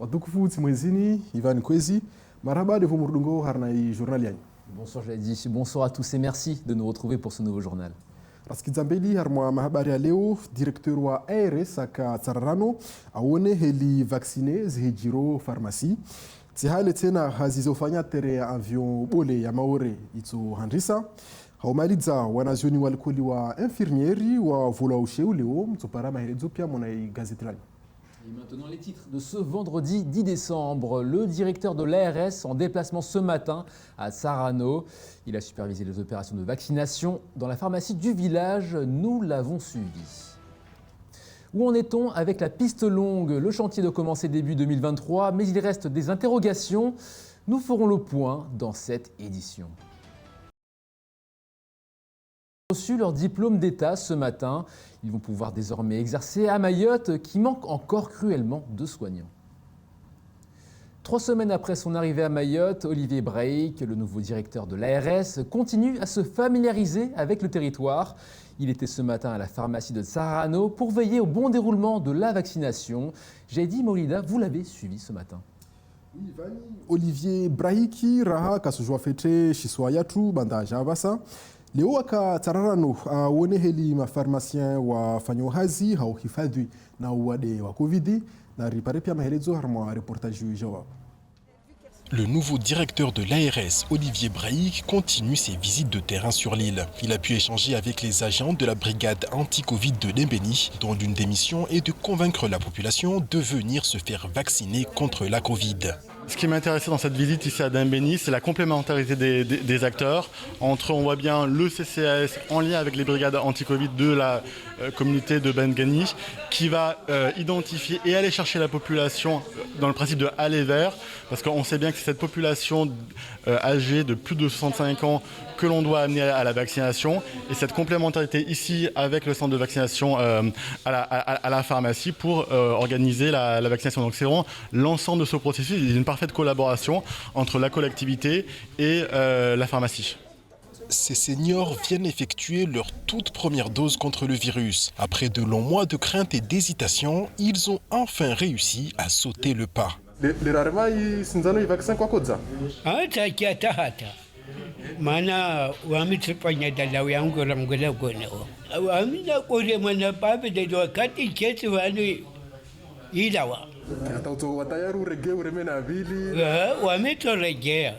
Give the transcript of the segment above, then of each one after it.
Wadukufu Timwezini, Ivan Kwezi, Maraba de Vomurdungo, Harnaï, journalien. Bonsoir Jadis, bonsoir à tous et merci de nous retrouver pour ce nouveau journal. Raskizambeli harmwa mahabari ya leo, directeur wa ARS aka Tsararano aone heli vaccine zihijiro pharmacie. Tihale tena hazizofanya tere ya avion bole ya maore itu handrisa. Haumaliza wanazioni walikoli wa infirmieri wa vola usheu leo mtopara maherezo pia mona gazeti lani. Et maintenant les titres de ce vendredi 10 décembre. Le directeur de l'ARS en déplacement ce matin à Tsarano. Il a supervisé les opérations de vaccination dans la pharmacie du village. Nous l'avons suivi. Où en est-on avec la piste longue? Le chantier doit commencer début 2023, mais il reste des interrogations. Nous ferons le point dans cette édition. Reçu leur diplôme d'État ce matin. Ils vont pouvoir désormais exercer à Mayotte, qui manque encore cruellement de soignants. 3 semaines après son arrivée à Mayotte, Olivier Braic, le nouveau directeur de l'ARS, continue à se familiariser avec le territoire. Il était ce matin à la pharmacie de Tsarano pour veiller au bon déroulement de la vaccination. Jaidi Maulida, vous l'avez suivi ce matin. Olivier Braic, raha kasujua fete shiswa yatu banda javasa. Leo aka Tsararano aone heli mafarmasien wafanya hazi hauhifadhi na uwade wa Covid na ripare pia maelezo harmwa reportage jawab. Le nouveau directeur de l'ARS, Olivier Braic, continue ses visites de terrain sur l'île. Il a pu échanger avec les agents de la brigade anti-Covid de Dembéni, dont l'une des missions est de convaincre la population de venir se faire vacciner contre la Covid. Ce qui m'intéressait dans cette visite ici à Dembéni, c'est la complémentarité des acteurs. Entre, on voit bien le CCAS en lien avec les brigades anti-Covid de la communauté de Bengani, qui va identifier et aller chercher la population dans le principe de aller vers, parce qu'on sait bien que c'est cette population âgée de plus de 65 ans que l'on doit amener à la vaccination. Et cette complémentarité ici avec le centre de vaccination à la pharmacie pour organiser la vaccination. Donc c'est vraiment l'ensemble de ce processus. Il y a une parfaite collaboration entre la collectivité et la pharmacie. Ces seniors viennent effectuer leur toute première dose contre le virus. Après de longs mois de crainte et d'hésitation, ils ont enfin réussi à sauter le pas. Mana wamitfanya dalau yangu ramgula gono. Amina kore mana pape de do kati kesi wani ilawa. Atauto watayaru rege uremena vili. Wamitorejea.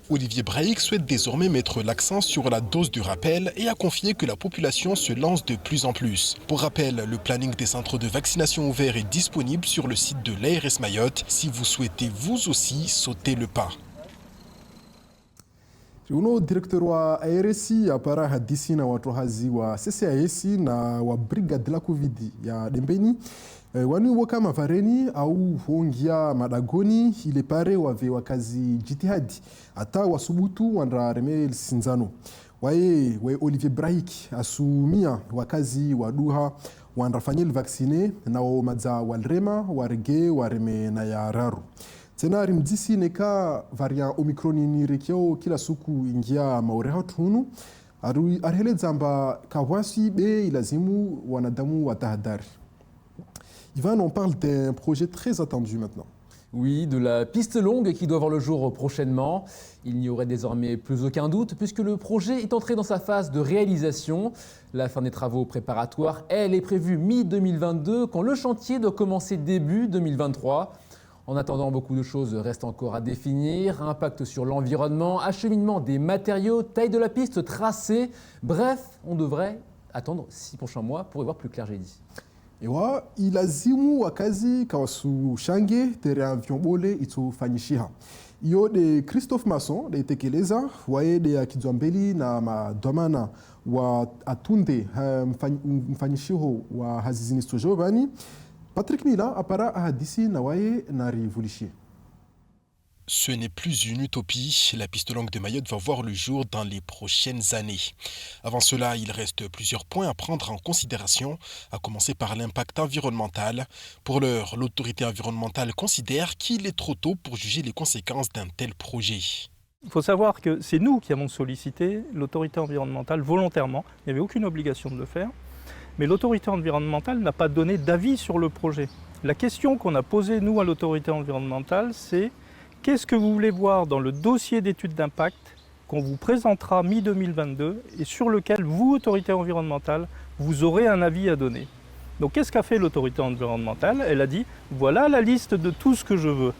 Olivier Braic souhaite désormais mettre l'accent sur la dose du rappel et a confié que la population se lance de plus en plus. Pour rappel, le planning des centres de vaccination ouverts est disponible sur le site de l'ARS Mayotte si vous souhaitez vous aussi sauter le pas. Uno directeur wa ARS apara hadisi na watu hazi wa CCAS na wa brigade la Covid ya Dembéni wani woka mavareni au hongia madagoni ile pare wave wakazi jitihadi ata wasubutu wandra remel sinzano wae Olivier Braic asumia wakazi waduha wandrafanyel vaccine na wamadza walrema warege wareme na ya raru. Tena rimdisi neka variant Omicron ni rekeo kila suku ingia maoreha tunu arhele zamba kawasi be ilazimu wanadamu watahadari. Ivan, on parle d'un projet très attendu maintenant. Oui, de la piste longue qui doit voir le jour prochainement. Il n'y aurait désormais plus aucun doute puisque le projet est entré dans sa phase de réalisation. La fin des travaux préparatoires, elle, est prévue mi-2022 quand le chantier doit commencer début 2023. En attendant, beaucoup de choses restent encore à définir. Impact sur l'environnement, acheminement des matériaux, taille de la piste, tracé. Bref, on devrait attendre 6 prochains mois pour y voir plus clair, j'ai dit. Ewa ilazimu wakazi kawasu shange tere avion bole itufanyishiha. Iyo de Christophe Masson de tekeleza wae de Kizwambeli na madamana wa atunde mfanyishiho wa hazizini stojovani. Patrick Mila apara ahadisi na wae na rivulishie. Ce n'est plus une utopie, la piste longue de Mayotte va voir le jour dans les prochaines années. Avant cela, il reste plusieurs points à prendre en considération, à commencer par l'impact environnemental. Pour l'heure, l'autorité environnementale considère qu'il est trop tôt pour juger les conséquences d'un tel projet. Il faut savoir que c'est nous qui avons sollicité l'autorité environnementale volontairement, il n'y avait aucune obligation de le faire. Mais l'autorité environnementale n'a pas donné d'avis sur le projet. La question qu'on a posée, nous, à l'autorité environnementale, c'est qu'est-ce que vous voulez voir dans le dossier d'étude d'impact qu'on vous présentera mi-2022 et sur lequel vous, autorité environnementale, vous aurez un avis à donner. Donc qu'est-ce qu'a fait l'autorité environnementale? Elle a dit, voilà la liste de tout ce que je veux.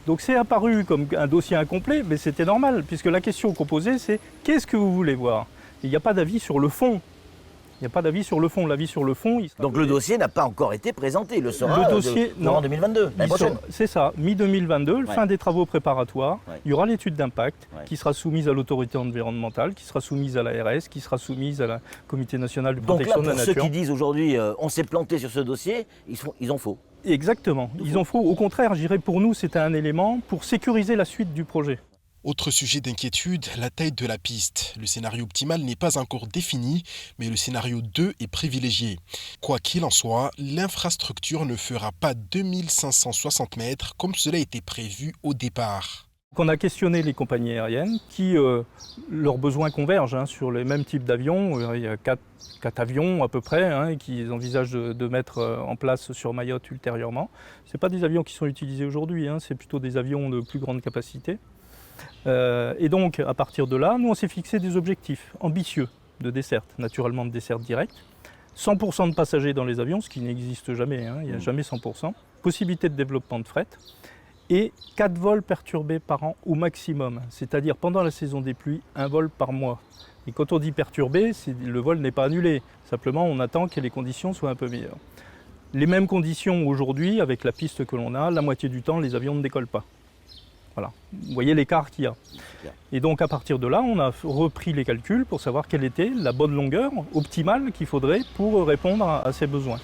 Donc c'est apparu comme un dossier incomplet, mais c'était normal, puisque la question qu'on posait, c'est qu'est-ce que vous voulez voir? Il n'y a pas d'avis sur le fond. Il n'y a pas d'avis sur le fond. L'avis sur le fond, il sera Donc le dossier n'a pas encore été présenté, il le sera le dossier, en 2022, l'année prochaine. C'est ça, mi-2022, fin des travaux préparatoires. Ouais. Il y aura l'étude d'impact Ouais. qui sera soumise à l'autorité environnementale, qui sera soumise à l'ARS, qui sera soumise à la Comité national de Donc là, protection de la pour ceux nature. qui disent aujourd'hui on s'est planté sur ce dossier, ils ont faux. Exactement, ils en faut. Au contraire, je dirais pour nous, c'était un élément pour sécuriser la suite du projet. Autre sujet d'inquiétude, la taille de la piste. Le scénario optimal n'est pas encore défini, mais le scénario 2 est privilégié. Quoi qu'il en soit, l'infrastructure ne fera pas 2560 mètres comme cela était prévu au départ. On a questionné les compagnies aériennes qui, leurs besoins convergent sur les mêmes types d'avions. Il y a 4 avions à peu près et qu'ils envisagent de mettre en place sur Mayotte ultérieurement. Ce n'est pas des avions qui sont utilisés aujourd'hui, c'est plutôt des avions de plus grande capacité. Et donc, à partir de là, nous, on s'est fixé des objectifs ambitieux de desserte, naturellement de desserte directe. 100% de passagers dans les avions, ce qui n'existe jamais, il n'y a jamais 100%. Possibilité de développement de fret. Et 4 vols perturbés par an au maximum. C'est-à-dire, pendant la saison des pluies, 1 vol par mois. Et quand on dit perturbé, le vol n'est pas annulé. Simplement, on attend que les conditions soient un peu meilleures. Les mêmes conditions aujourd'hui, avec la piste que l'on a, la moitié du temps, les avions ne décollent pas. Voilà, vous voyez l'écart qu'il y a. Et donc à partir de là, on a repris les calculs pour savoir quelle était la bonne longueur optimale qu'il faudrait pour répondre à ces besoins.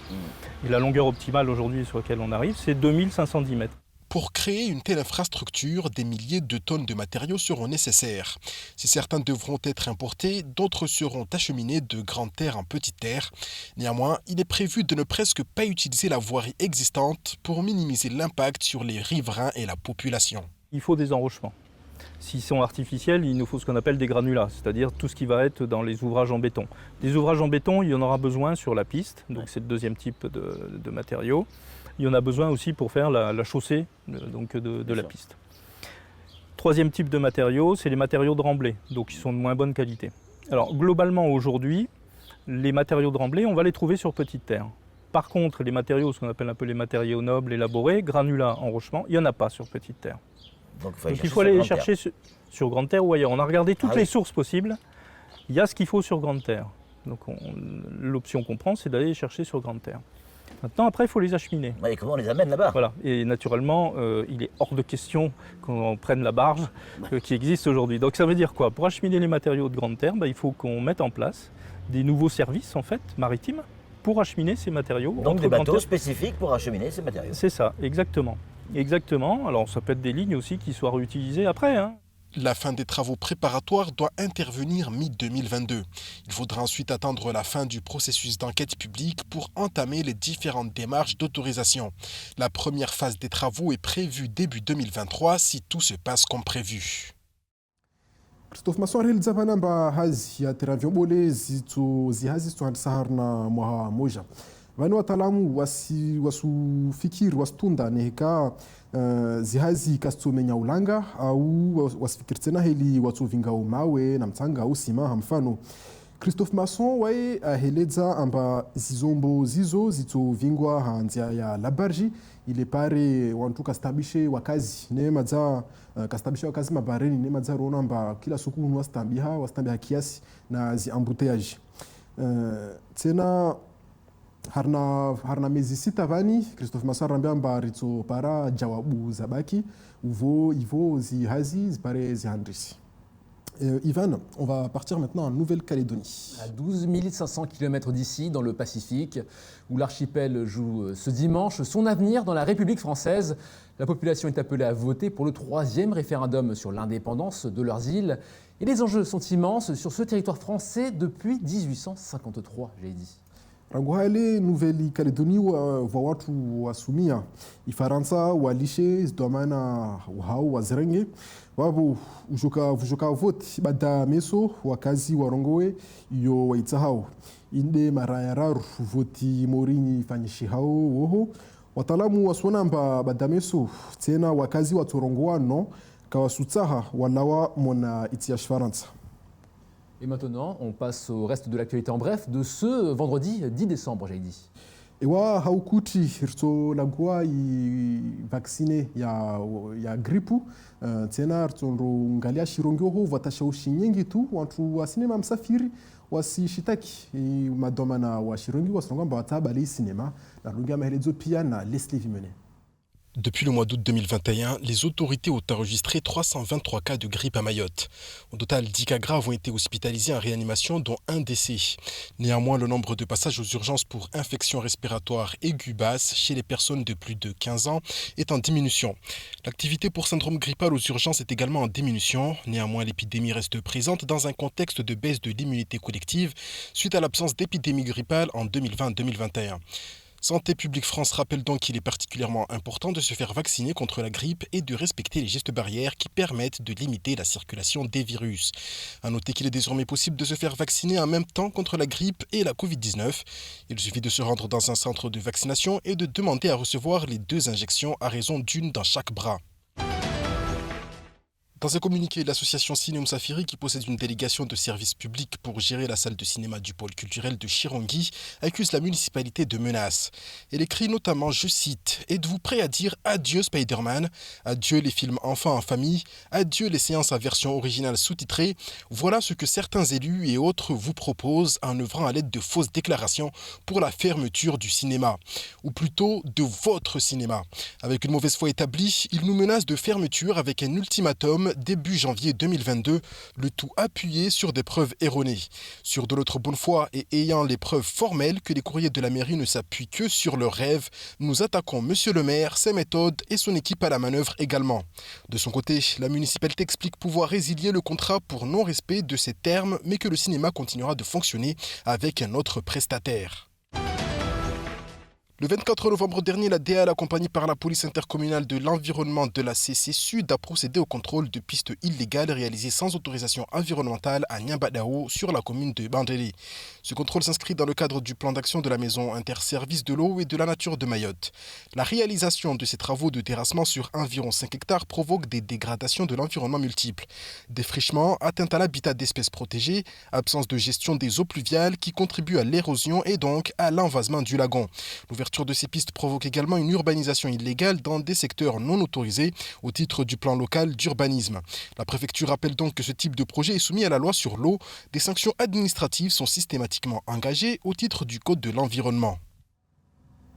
Et la longueur optimale aujourd'hui sur laquelle on arrive, c'est 2510 mètres. Pour créer une telle infrastructure, des milliers de tonnes de matériaux seront nécessaires. Si certains devront être importés, d'autres seront acheminés de grande terre en petite terre. Néanmoins, il est prévu de ne presque pas utiliser la voirie existante pour minimiser l'impact sur les riverains et la population. Il faut des enrochements. S'ils sont artificiels, il nous faut ce qu'on appelle des granulats, c'est-à-dire tout ce qui va être dans les ouvrages en béton. Des ouvrages en béton, il y en aura besoin sur la piste, donc c'est le deuxième type de matériaux. Il y en a besoin aussi pour faire la chaussée de la piste. Troisième type de matériaux, c'est les matériaux de remblai, donc ils sont de moins bonne qualité. Alors globalement aujourd'hui, les matériaux de remblai, on va les trouver sur petite terre. Par contre, les matériaux, ce qu'on appelle un peu les matériaux nobles, élaborés, granulats, enrochements, il n'y en a pas sur petite terre. Donc il faut aller les chercher sur grande terre ou ailleurs. On a regardé toutes les sources possibles, il y a ce qu'il faut sur grande terre. Donc l'option qu'on prend, c'est d'aller les chercher sur grande terre. Maintenant, après, il faut les acheminer. Et comment on les amène là-bas? Voilà. Et naturellement, il est hors de question qu'on prenne la barge qui existe aujourd'hui. Donc ça veut dire quoi? Pour acheminer les matériaux de grande terre, il faut qu'on mette en place des nouveaux services en fait, maritimes pour acheminer ces matériaux. Donc des bateaux spécifiques pour acheminer ces matériaux. C'est ça, exactement. Exactement. Alors ça peut être des lignes aussi qui soient réutilisées après. La fin des travaux préparatoires doit intervenir mi-2022. Il faudra ensuite attendre la fin du processus d'enquête publique pour entamer les différentes démarches d'autorisation. La première phase des travaux est prévue début 2023 si tout se passe comme prévu. Christophe Masson realizavana mba hazi ya teravyobole zihazi zitohandisaharina mwaha moja vani wataalamu wasufikiri wasitunda neheka zihazi kasitsomenya ulanga au wasifikiri tena heli watsovingao mawe na mtsanga au sima hamfano Christophe Masson waye aheleza amba zizombo zizo zitovingwa hanzia ya labarji ile pare wantu kastabishe wakazi neema za kastabishe wakazi mabareni neema za rona amba kila siku wastambiha kiasi na zi embouteillage tena harna miezi 6 vani Christophe Masson rambia amba ritso para jawabu zabaki ivo zihazi zipare zihandrisi. Ivan, on va partir maintenant en Nouvelle-Calédonie. À 12 500 km d'ici, dans le Pacifique, où l'archipel joue ce dimanche son avenir dans la République française. La population est appelée à voter pour le 3e référendum sur l'indépendance de leurs îles. Et les enjeux sont immenses sur ce territoire français depuis 1853, j'ai dit. Ranguhale Nouvelle-Calédonie wa watu wasumia Ifaransa walishe zdomana wahau wazirenge wabo vujoka voti bada meso wakazi warongowe iyo waitsahau inde maraya raru voti morini fanyishi hao woho wataalamu wasonamba bada meso tena wakazi watorongowa no kawasutsaha walawa mona itiash Faransa. Et maintenant, on passe au reste de l'actualité en bref de ce vendredi 10 décembre, j'ai dit. Ewa haukuti hirto lagua I vaccine ya gripu tena rtondo ngalia shirongyoho vatashawishi nyingi tu watu wa sinema msafiri wasishitaki madomana wa shirongi wasongamba watabali sinema na runga mahelezo pia na Leslie Vimene. Depuis le mois d'août 2021, les autorités ont enregistré 323 cas de grippe à Mayotte. Au total, 10 cas graves ont été hospitalisés en réanimation, dont un décès. Néanmoins, le nombre de passages aux urgences pour infections respiratoires aiguës basses chez les personnes de plus de 15 ans est en diminution. L'activité pour syndrome grippal aux urgences est également en diminution. Néanmoins, l'épidémie reste présente dans un contexte de baisse de l'immunité collective suite à l'absence d'épidémie grippale en 2020-2021. Santé publique France rappelle donc qu'il est particulièrement important de se faire vacciner contre la grippe et de respecter les gestes barrières qui permettent de limiter la circulation des virus. À noter qu'il est désormais possible de se faire vacciner en même temps contre la grippe et la Covid-19. Il suffit de se rendre dans un centre de vaccination et de demander à recevoir les 2 injections à raison d'une dans chaque bras. Dans un communiqué, l'association Ciné Msafiri, qui possède une délégation de services publics pour gérer la salle de cinéma du pôle culturel de Chirongi, accuse la municipalité de menaces. Elle écrit notamment, je cite, « Êtes-vous prêt à dire adieu Spider-Man, adieu les films enfants en famille, adieu les séances à version originale sous-titrée. Voilà ce que certains élus et autres vous proposent en œuvrant à l'aide de fausses déclarations pour la fermeture du cinéma, ou plutôt de votre cinéma. Avec une mauvaise foi établie, ils nous menacent de fermeture avec un ultimatum début janvier 2022, le tout appuyé sur des preuves erronées. Sur de notre bonne foi et ayant les preuves formelles que les courriers de la mairie ne s'appuient que sur leurs rêves, nous attaquons Monsieur le maire, ses méthodes et son équipe à la manœuvre également. De son côté, la municipalité explique pouvoir résilier le contrat pour non-respect de ces termes, mais que le cinéma continuera de fonctionner avec un autre prestataire. Le 24 novembre dernier, la DAL, accompagnée par la police intercommunale de l'environnement de la CC Sud, a procédé au contrôle de pistes illégales réalisées sans autorisation environnementale à Nyambadao sur la commune de Bandeli. Ce contrôle s'inscrit dans le cadre du plan d'action de la maison interservice de l'eau et de la nature de Mayotte. La réalisation de ces travaux de terrassement sur environ 5 hectares provoque des dégradations de l'environnement multiples. Défrichement, atteinte à l'habitat d'espèces protégées, absence de gestion des eaux pluviales qui contribuent à l'érosion et donc à l'envasement du lagon. L'ouverture de ces pistes provoque également une urbanisation illégale dans des secteurs non autorisés au titre du plan local d'urbanisme. La préfecture rappelle donc que ce type de projet est soumis à la loi sur l'eau. Des sanctions administratives sont systématiquement engagées au titre du Code de l'environnement.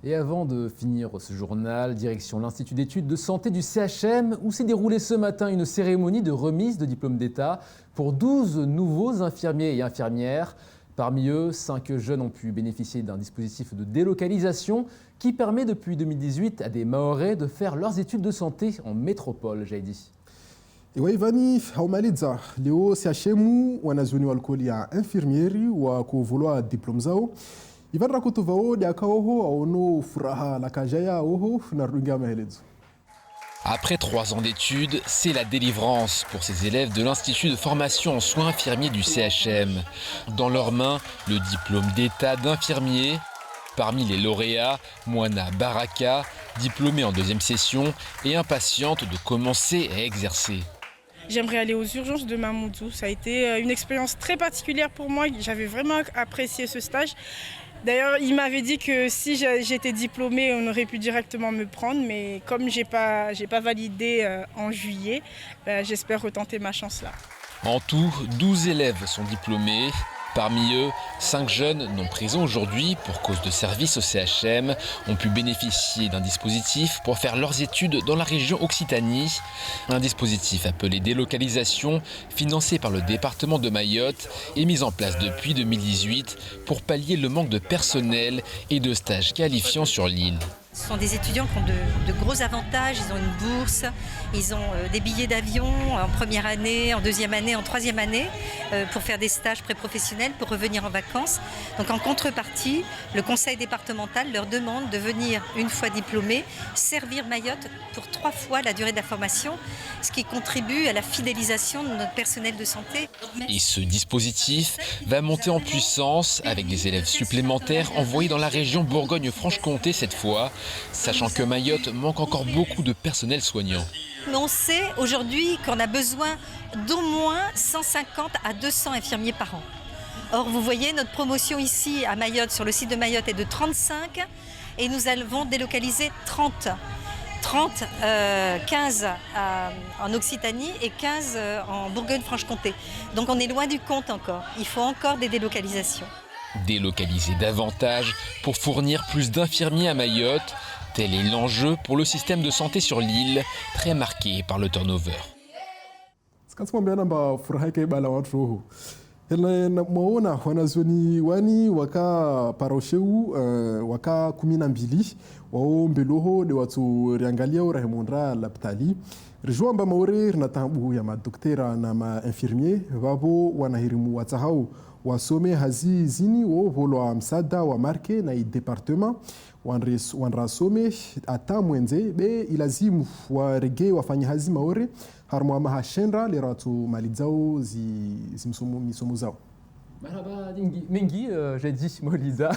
Et avant de finir ce journal, direction l'Institut d'études de santé du CHM, où s'est déroulée ce matin une cérémonie de remise de diplôme d'État pour 12 nouveaux infirmiers et infirmières. Parmi eux, 5 jeunes ont pu bénéficier d'un dispositif de délocalisation qui permet depuis 2018 à des Mahorais de faire leurs études de santé en métropole, j'ai dit. Ewa Ivani haumaliza leo CHM wanazoni walkoli ya infirmieri wa kuvolwa diplome zao. Ivan rakoto vao diakaoho aono furaha la kajaya oho na runga mahelezo. Après 3 ans d'études, c'est la délivrance pour ces élèves de l'Institut de formation en soins infirmiers du CHM. Dans leurs mains, le diplôme d'État d'infirmier. Parmi les lauréats, Moana Baraka, diplômée en 2e session et impatiente de commencer à exercer. J'aimerais aller aux urgences de Mamoudzou. Ça a été une expérience très particulière pour moi. J'avais vraiment apprécié ce stage. D'ailleurs, il m'avait dit que si j'étais diplômée, on aurait pu directement me prendre. Mais comme j'ai pas validé en juillet, j'espère retenter ma chance là. En tout, 12 élèves sont diplômés. Parmi eux, 5 jeunes non présents aujourd'hui pour cause de service au CHM ont pu bénéficier d'un dispositif pour faire leurs études dans la région Occitanie. Un dispositif appelé délocalisation, financé par le département de Mayotte et mis en place depuis 2018 pour pallier le manque de personnel et de stages qualifiants sur l'île. Ce sont des étudiants qui ont de gros avantages, ils ont une bourse, ils ont des billets d'avion en première année, en deuxième année, en troisième année pour faire des stages pré-professionnels, pour revenir en vacances. Donc en contrepartie, le conseil départemental leur demande de venir, une fois diplômés, servir Mayotte pour 3 fois la durée de la formation, ce qui contribue à la fidélisation de notre personnel de santé. Et ce dispositif va monter en puissance avec des élèves supplémentaires envoyés dans la région Bourgogne-Franche-Comté cette fois, sachant que Mayotte manque encore beaucoup de personnel soignant. Mais on sait aujourd'hui qu'on a besoin d'au moins 150 à 200 infirmiers par an. Or, vous voyez, notre promotion ici à Mayotte, sur le site de Mayotte, est de 35 et nous allons délocaliser 30. 15 en Occitanie et 15 en Bourgogne-Franche-Comté. Donc on est loin du compte encore. Il faut encore des délocalisations. Délocaliser davantage pour fournir plus d'infirmiers à Mayotte, tel est l'enjeu pour le système de santé sur l'île, très marqué par le turnover. Mwaona wanazoni wani waka parosheu waka 12 wao mbeloho de watu riangalia urahemondra lapitali rijuamba maure rinatambu ya madoktera na mainfirmier vavo wanahirimu watahau wasome hazi zini wo volwa msada wa marke na departement wanrasome ata mwenze be ilazimu warege wafanya hazi maore harmo mahashendra leratu malizao misomo zao. Mengi, j'ai dit Maolida.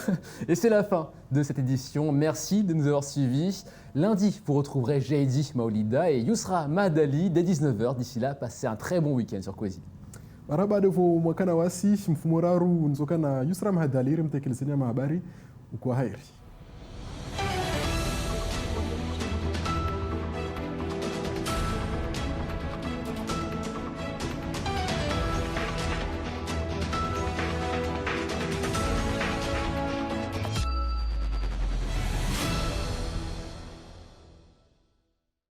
Et c'est la fin de cette édition. Merci de nous avoir suivis. Lundi, vous retrouverez Jaidi Maolida et Yousra Madali dès 19h. D'ici là, passez un très bon week-end sur Kwezi. Maraba devo mwakana wasi mfumo raru nzokana Yousra Madali rimtekelezea mahabari ukwa hairi.